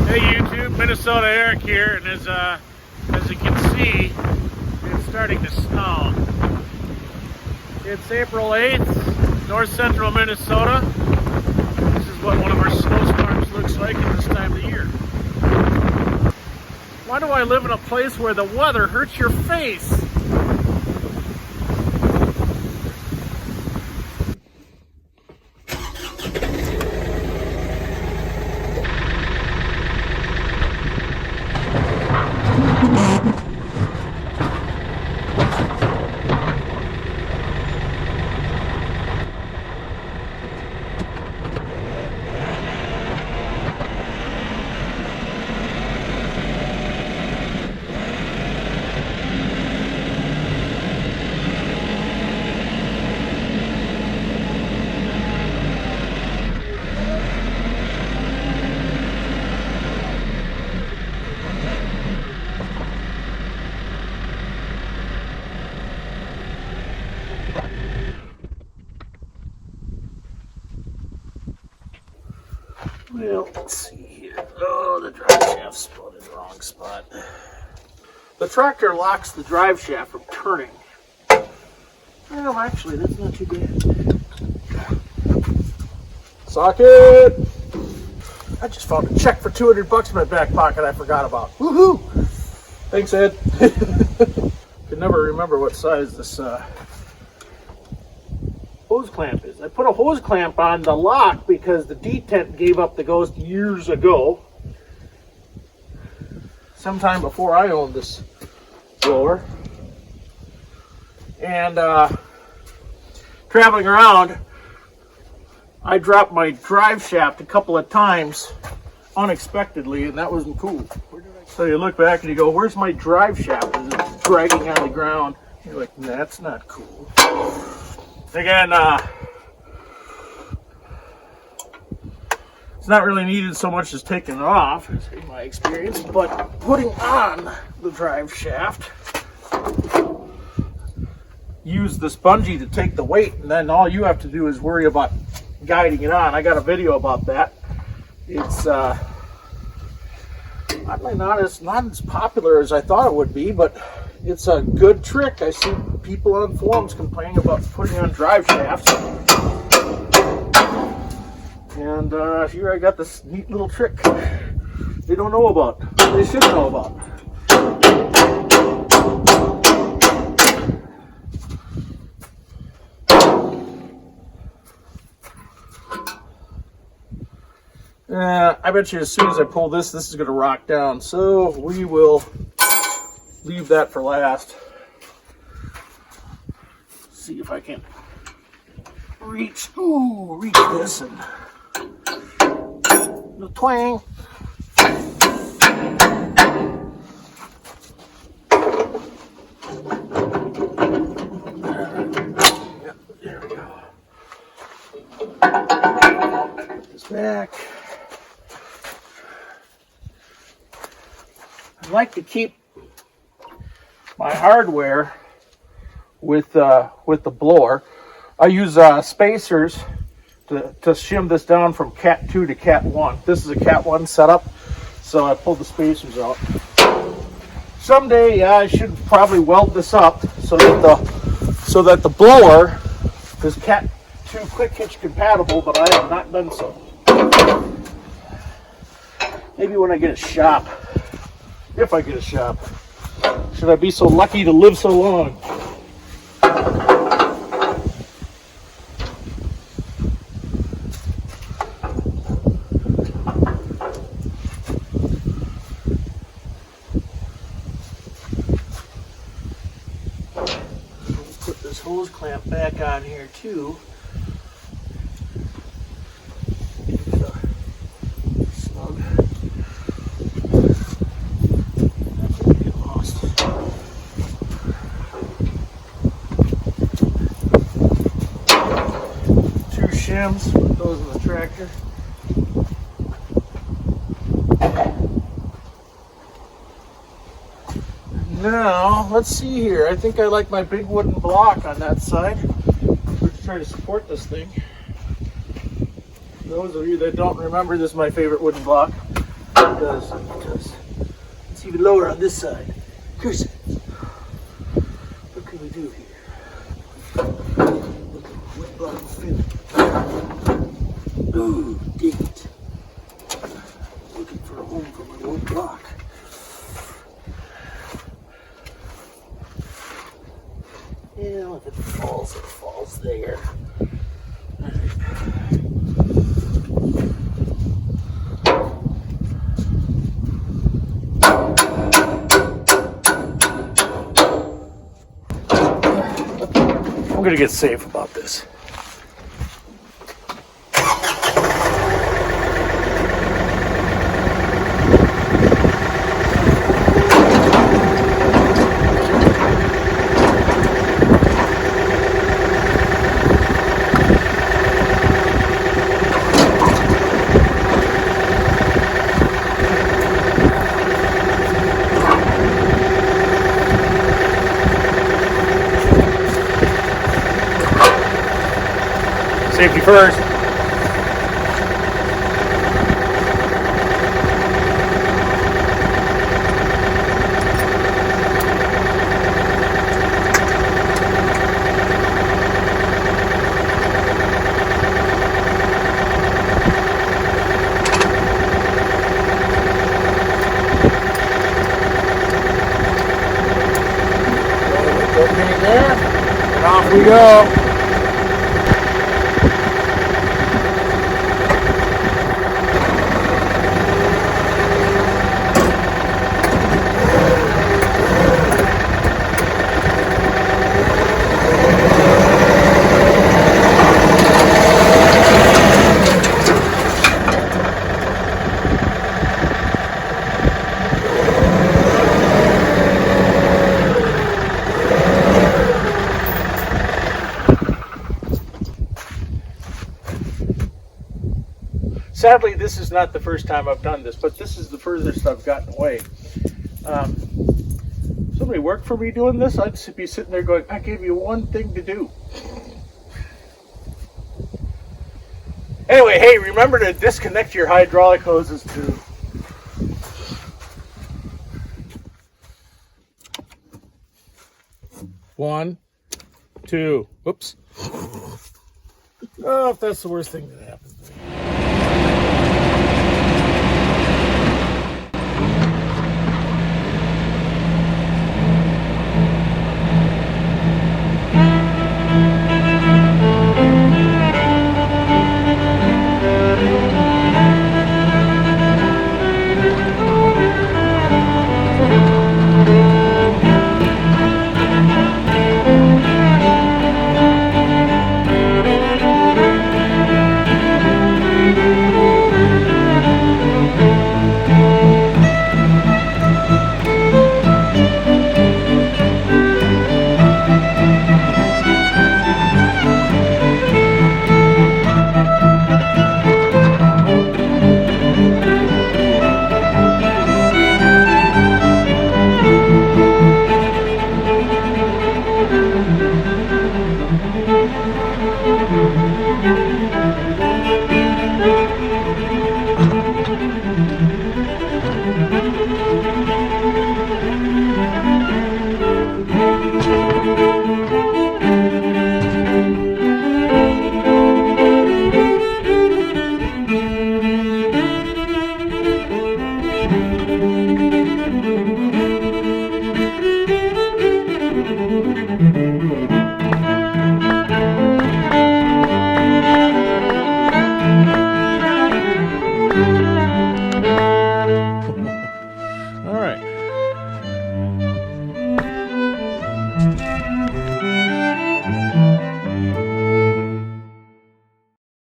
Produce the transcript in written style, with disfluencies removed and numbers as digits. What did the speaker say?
Hey YouTube, MinnesotaEric here, and as you can see, it's starting to snow. It's April 8th, north central Minnesota. This is what one of our snowstorms looks like at this time of the year. Why do I live in a place where the weather hurts your face? Well, let's see here. Oh, the drive shaft's spun in the wrong spot. The tractor locks the drive shaft from turning. Well, actually, that's not too bad. Socket! I just found a check for $200 in my back pocket I forgot about. Woohoo! Thanks, Ed. Can never remember what size this hose clamp is. I put a hose clamp on the lock because the detent gave up the ghost years ago. Sometime before I owned this blower. And traveling around, I dropped my drive shaft a couple of times unexpectedly, and that wasn't cool. So you look back and you go, where's my drive shaft? And it's dragging on the ground. You're like, that's not cool. Again, it's not really needed so much as taking it off, in my experience, but putting on the drive shaft, use the spongy to take the weight, and then all you have to do is worry about guiding it on. I got a video about that. It's oddly not as popular as I thought it would be, but it's a good trick. I see people on forums complaining about putting on drive shafts. And here I got this neat little trick they don't know about. They should know about. I bet you as soon as I pull this is going to rock down. So we will leave that for last. See if I can reach this and the twang. Yep, there we go. Put this back. I like to keep my hardware with the blower. I use spacers to shim this down from Cat 2 to Cat 1. This is a Cat 1 setup, so I pulled the spacers out. Someday I should probably weld this up so that the blower is Cat 2 quick hitch compatible, but I have not done so. Maybe when I get a shop. If I get a shop. Should I be so lucky to live so long? Put this hose clamp back on here too. Snug. Shims, put those in the tractor. Now, let's see here. I think I like my big wooden block on that side. Let's try to support this thing. For those of you that don't remember, this is my favorite wooden block. it does. It does. It's even lower on this side. Chris, what can we do here? Wet block fill. Ooh, dig it. Looking for a home for my old block. Yeah, if it falls there. I'm gonna get safe about this. Safety first. Okay, there. And off we go. Sadly, this is not the first time I've done this, but this is the furthest I've gotten away. Somebody worked for me doing this, I'd be sitting there going, I gave you one thing to do. Anyway, hey, remember to disconnect your hydraulic hoses too. One, two, whoops. Oh, if that's the worst thing that happens to me.